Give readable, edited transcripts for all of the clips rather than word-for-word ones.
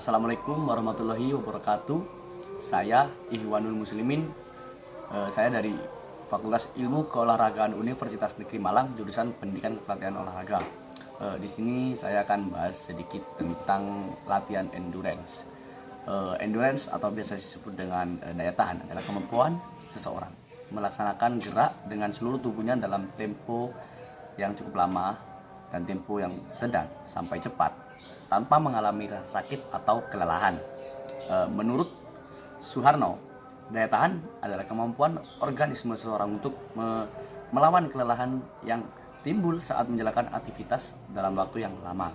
Assalamualaikum warahmatullahi wabarakatuh. Saya Ihwanul Muslimin. Saya dari Fakultas Ilmu Keolahragaan Universitas Negeri Malang, jurusan Pendidikan Pelatihan Olahraga. Di sini saya akan bahas sedikit tentang latihan endurance. Endurance atau biasa disebut dengan daya tahan adalah kemampuan seseorang melaksanakan gerak dengan seluruh tubuhnya dalam tempo yang cukup lama dan tempo yang sedang sampai cepat tanpa mengalami rasa sakit atau kelelahan. Menurut Suharno, daya tahan adalah kemampuan organisme seseorang untuk melawan kelelahan yang timbul saat menjalankan aktivitas dalam waktu yang lama.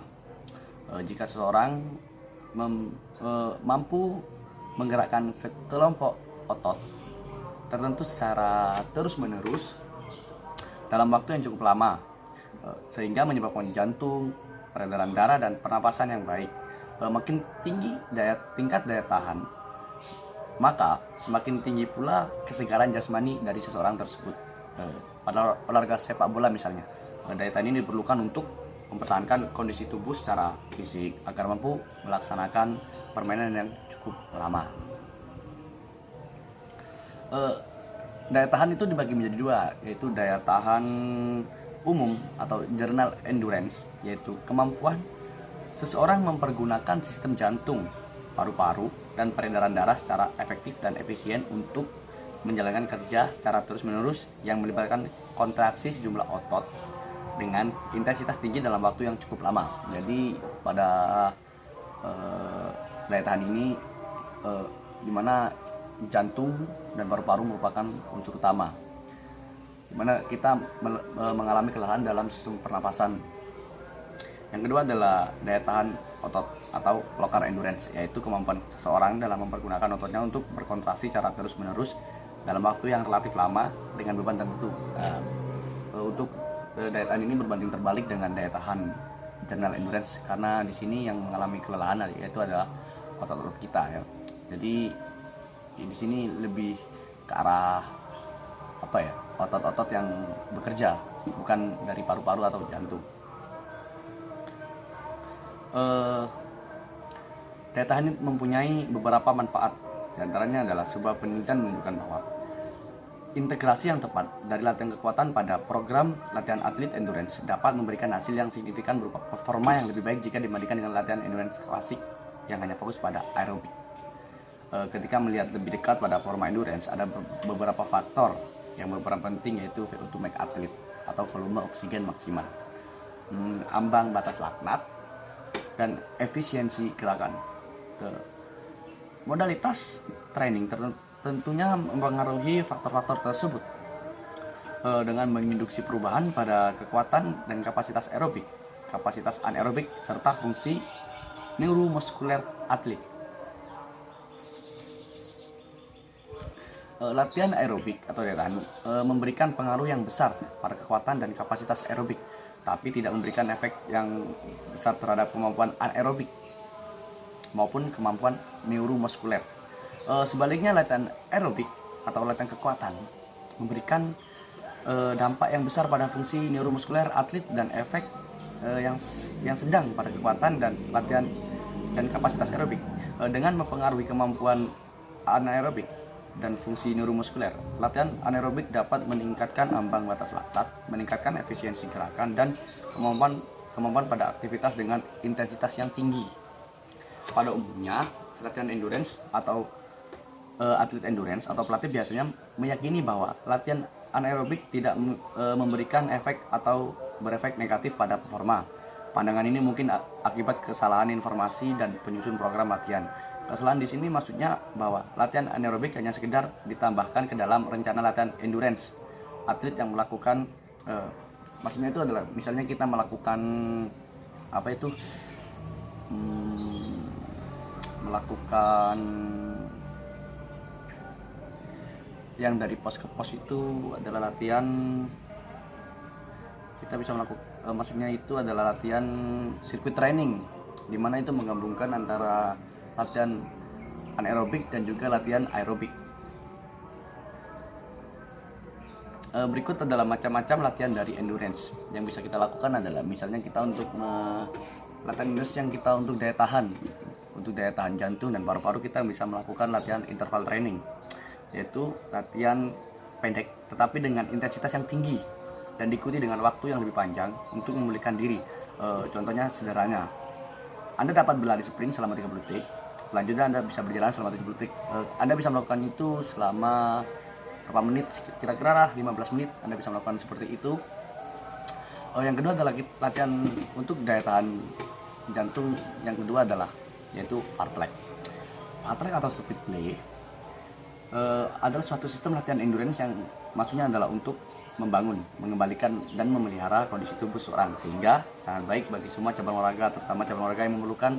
Jika seseorang mampu menggerakkan sekelompok otot tertentu secara terus-menerus dalam waktu yang cukup lama, sehingga menyebabkan jantung, peredaran darah, dan pernapasan yang baik. Makin tinggi tingkat daya tahan, maka semakin tinggi pula kesegaran jasmani dari seseorang tersebut. Pada olahraga sepak bola misalnya, daya tahan ini diperlukan untuk mempertahankan kondisi tubuh secara fisik agar mampu melaksanakan permainan yang cukup lama. Daya tahan itu dibagi menjadi dua, yaitu daya tahan umum atau general endurance, yaitu kemampuan seseorang mempergunakan sistem jantung, paru-paru, dan peredaran darah secara efektif dan efisien untuk menjalankan kerja secara terus-menerus yang melibatkan kontraksi sejumlah otot dengan intensitas tinggi dalam waktu yang cukup lama. Jadi pada daya tahan ini di mana jantung dan paru-paru merupakan unsur utama, di mana kita mengalami kelelahan dalam sistem pernapasan. Yang kedua adalah daya tahan otot atau local endurance, yaitu kemampuan seseorang dalam mempergunakan ototnya untuk berkontraksi secara terus-menerus dalam waktu yang relatif lama dengan beban tertentu. Untuk daya tahan ini berbanding terbalik dengan daya tahan general endurance, karena di sini yang mengalami kelelahan yaitu adalah otot-otot kita, ya. Jadi di sini lebih ke arah otot-otot yang bekerja, bukan dari paru-paru atau jantung. Daya tahan ini mempunyai beberapa manfaat. Di antaranya adalah sebuah penelitian menunjukkan bahwa integrasi yang tepat dari latihan kekuatan pada program latihan atlet endurance dapat memberikan hasil yang signifikan berupa performa yang lebih baik jika dibandingkan dengan latihan endurance klasik yang hanya fokus pada aerobik. Ketika melihat lebih dekat pada performa endurance, ada beberapa faktor yang berperan penting, yaitu VO2 max atlet atau volume oksigen maksimal, ambang batas laknat, dan efisiensi gerakan. Modalitas training tentunya mempengaruhi faktor-faktor tersebut dengan menginduksi perubahan pada kekuatan dan kapasitas aerobik, kapasitas anaerobik, serta fungsi neuromuskuler atlet. Latihan aerobik atau daya tahan memberikan pengaruh yang besar pada kekuatan dan kapasitas aerobik, tapi tidak memberikan efek yang besar terhadap kemampuan anaerobik maupun kemampuan neuromuskuler. Sebaliknya, latihan aerobik atau latihan kekuatan memberikan dampak yang besar pada fungsi neuromuskuler atlet dan efek yang sedang pada kekuatan dan latihan dan kapasitas aerobik. Dengan mempengaruhi kemampuan anaerobik dan fungsi neuromuskuler, latihan anaerobik dapat meningkatkan ambang batas laktat, meningkatkan efisiensi gerakan, dan kemampuan pada aktivitas dengan intensitas yang tinggi. Pada umumnya, latihan endurance atau atlet endurance atau pelatih biasanya meyakini bahwa latihan anaerobik tidak memberikan efek atau berefek negatif pada performa. Pandangan ini mungkin akibat kesalahan informasi dan penyusun program latihan. Kesalahan di sini maksudnya bahwa latihan anaerobik hanya sekedar ditambahkan ke dalam rencana latihan endurance. Atlet yang melakukan, maksudnya itu adalah misalnya kita melakukan melakukan yang dari pos ke pos itu adalah latihan, kita bisa melakukan, maksudnya itu adalah latihan sirkuit training, di mana itu menggabungkan antara latihan anaerobik dan juga latihan aerobik. Berikut adalah macam-macam latihan dari endurance yang bisa kita lakukan adalah misalnya kita untuk latihan endurance yang kita untuk daya tahan, untuk daya tahan jantung dan paru-paru, kita bisa melakukan latihan interval training, yaitu latihan pendek tetapi dengan intensitas yang tinggi dan diikuti dengan waktu yang lebih panjang untuk memulihkan diri. Contohnya sederhana, Anda dapat berlari sprint selama 30 detik, selanjutnya Anda bisa berjalan selama 70 detik. Anda bisa melakukan itu selama berapa menit, kira-kira 15 menit Anda bisa melakukan seperti itu. Yang kedua adalah latihan untuk daya tahan jantung. Yang kedua adalah yaitu fartlek. Fartlek atau speed play adalah suatu sistem latihan endurance yang maksudnya adalah untuk membangun, mengembalikan dan memelihara kondisi tubuh seorang, sehingga sangat baik bagi semua cabang olahraga, terutama cabang olahraga yang memerlukan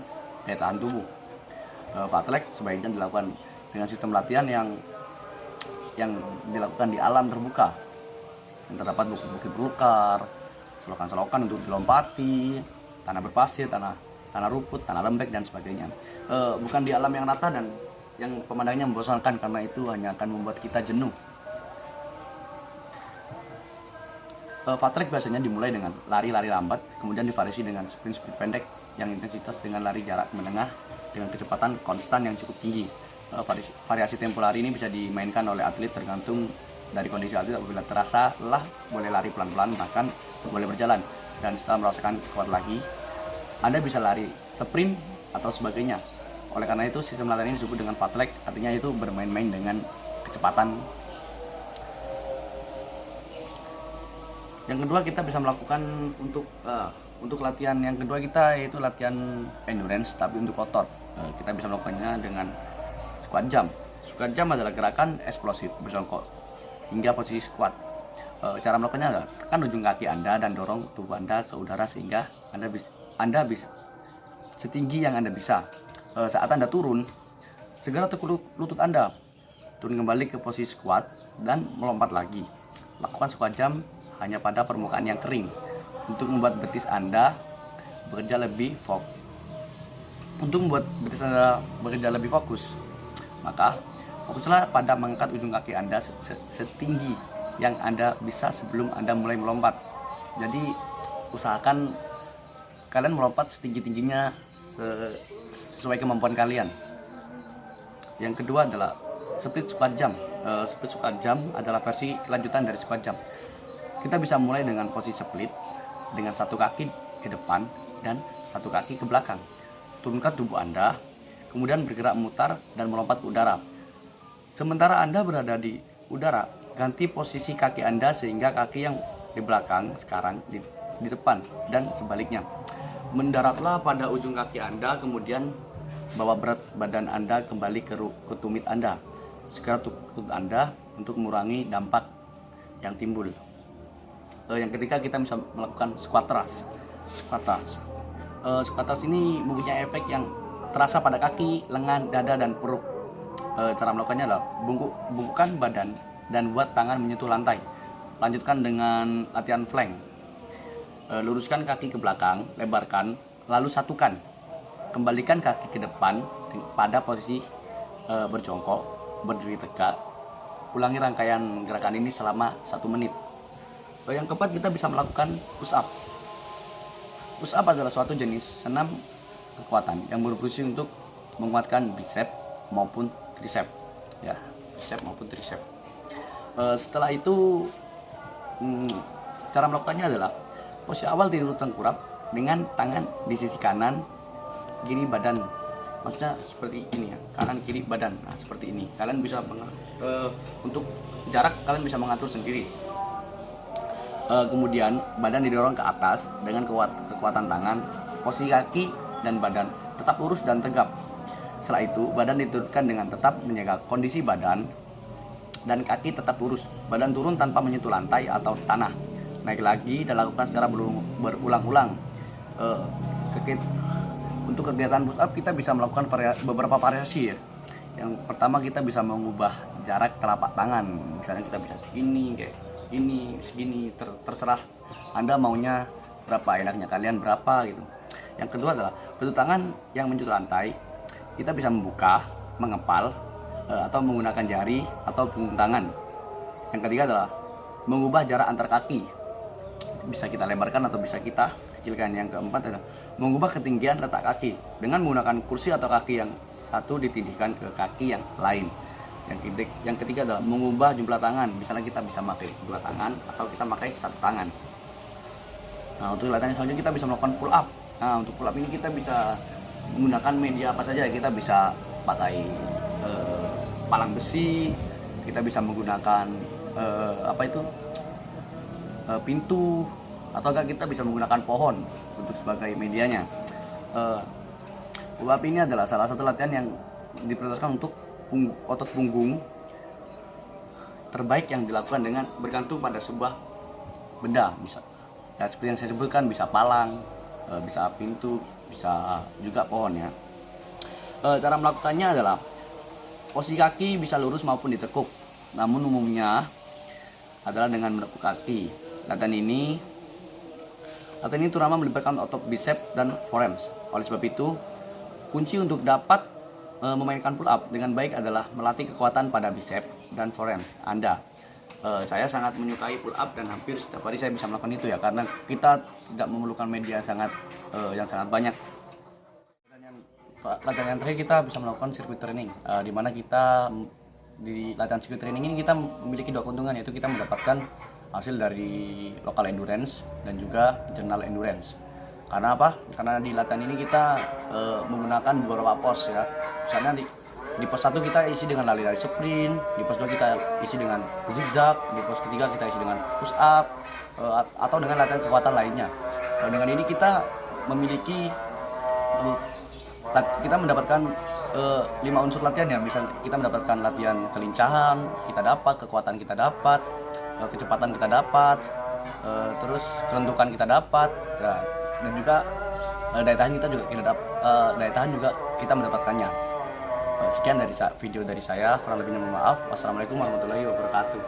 daya tahan tubuh. Fartlek sebaiknya dilakukan dengan sistem latihan yang dilakukan di alam terbuka, yang terdapat bukit-bukit belukar, selokan-selokan untuk dilompati, tanah berpasir, tanah rumput, tanah lembek dan sebagainya. Bukan di alam yang rata dan yang pemandangannya membosankan, karena itu hanya akan membuat kita jenuh. Fartlek biasanya dimulai dengan lari-lari lambat, kemudian divariasi dengan sprint pendek yang intensitas dengan lari jarak menengah dengan kecepatan konstan yang cukup tinggi. Variasi tempo lari ini bisa dimainkan oleh atlet tergantung dari kondisi atlet. Apabila terasa lelah, boleh lari pelan-pelan, bahkan boleh berjalan, dan setelah merasakan kuat lagi, Anda bisa lari sprint atau sebagainya. Oleh karena itu sistem latihan ini disebut dengan fartlek, artinya itu bermain-main dengan kecepatan. Yang kedua kita bisa melakukan untuk latihan yang kedua kita, yaitu latihan endurance tapi untuk otot. Kita bisa melakukannya dengan squat jump. Squat jump adalah gerakan eksplosif berjongkok hingga posisi squat. Cara melakukannya adalah tekan ujung kaki Anda dan dorong tubuh Anda ke udara sehingga Anda bisa setinggi yang Anda bisa. Saat Anda turun, segera tekuk lutut Anda, turun kembali ke posisi squat dan melompat lagi. Lakukan squat jump hanya pada permukaan yang kering untuk membuat betis Anda bekerja lebih fokus. Untuk membuat betis Anda bekerja lebih fokus, maka fokuslah pada mengangkat ujung kaki Anda setinggi yang Anda bisa sebelum Anda mulai melompat. Jadi usahakan kalian melompat setinggi-tingginya sesuai kemampuan kalian. Yang kedua adalah split squat jump. Split squat jump adalah versi kelanjutan dari squat jump. Kita bisa mulai dengan posisi split dengan satu kaki ke depan dan satu kaki ke belakang. Turunkan tubuh Anda, kemudian bergerak memutar dan melompat ke udara. Sementara Anda berada di udara, ganti posisi kaki Anda sehingga kaki yang di belakang sekarang di depan dan sebaliknya. Mendaratlah pada ujung kaki Anda, kemudian bawa berat badan Anda kembali ke tumit Anda. Segera tutup Anda untuk mengurangi dampak yang timbul. Yang ketiga kita bisa melakukan squat thrust. Squat thrust ini mempunyai efek yang terasa pada kaki, lengan, dada, dan perut. Cara melakukannya adalah bungkukkan badan dan buat tangan menyentuh lantai. Lanjutkan dengan latihan flank. Luruskan kaki ke belakang, lebarkan, lalu satukan. Kembalikan kaki ke depan pada posisi berjongkok, berdiri tegak. Ulangi rangkaian gerakan ini selama 1 menit. Yang keempat kita bisa melakukan push up. Push up adalah suatu jenis senam kekuatan yang berfungsi untuk menguatkan bicep maupun tricep, ya, bicep maupun tricep. Setelah itu cara melakukannya adalah posisi awal tidur tengkurap dengan tangan di sisi kanan kiri badan, maksudnya seperti ini ya, kanan kiri badan. Nah seperti ini. Kalian bisa untuk jarak kalian bisa mengatur sendiri. Kemudian badan didorong ke atas dengan kekuatan tangan. Posisi kaki dan badan tetap lurus dan tegap. Setelah itu badan diturunkan dengan tetap menjaga kondisi badan dan kaki tetap lurus. Badan turun tanpa menyentuh lantai atau tanah. Naik lagi dan lakukan secara berulang-ulang. Untuk kegiatan push up kita bisa melakukan beberapa variasi ya. Yang pertama kita bisa mengubah jarak telapak tangan. Misalnya kita bisa segini, kayak segini, terserah Anda maunya berapa, enaknya kalian berapa gitu. Yang kedua adalah bentuk tangan yang menyentuh lantai. Kita bisa membuka, mengepal, atau menggunakan jari atau punggung tangan. Yang ketiga adalah mengubah jarak antar kaki. Bisa kita lebarkan atau bisa kita kecilkan. Yang keempat adalah mengubah ketinggian letak kaki dengan menggunakan kursi atau kaki yang satu ditindihkan ke kaki yang lain. Yang ketiga adalah mengubah jumlah tangan. Misalnya kita bisa pakai dua tangan atau kita pakai satu tangan. Nah, untuk latihan selanjutnya kita bisa melakukan pull up. Nah, untuk pull up ini kita bisa menggunakan media apa saja. Kita bisa pakai palang besi, kita bisa menggunakan pintu, atau kita bisa menggunakan pohon untuk sebagai medianya. Pull up ini adalah salah satu latihan yang diprioritaskan untuk otot punggung terbaik yang dilakukan dengan bergantung pada sebuah benda. Bisa ya, seperti yang saya sebutkan, bisa palang, bisa pintu, bisa juga pohon ya. Cara melakukannya adalah posisi kaki bisa lurus maupun ditekuk, namun umumnya adalah dengan menekuk kaki. Latihan ini terutama melibatkan otot bicep dan forearms. Oleh sebab itu, kunci untuk dapat memainkan pull up dengan baik adalah melatih kekuatan pada bicep dan forearms Anda. Saya sangat menyukai pull up dan hampir setiap hari saya bisa melakukan itu ya, karena kita tidak memerlukan media yang sangat banyak. Latihan yang terakhir kita bisa melakukan circuit training, di mana kita di latihan circuit training ini kita memiliki dua keuntungan, yaitu kita mendapatkan hasil dari local endurance dan juga general endurance. Karena apa? Karena di latihan ini kita menggunakan beberapa pos ya. Misalnya di pos 1 kita isi dengan lari-lari sprint, di pos 2 kita isi dengan zigzag, di pos ketiga kita isi dengan push up, atau dengan latihan kekuatan lainnya. Dengan ini kita memiliki kita mendapatkan 5 unsur latihan ya. Bisa kita mendapatkan latihan kelincahan kita dapat, kekuatan kita dapat, kecepatan kita dapat, terus kelentukan kita dapat ya, dan juga daya tahan juga kita mendapatkannya. Sekian dari video dari saya, kurang lebihnya mohon maaf. Wassalamualaikum warahmatullahi wabarakatuh.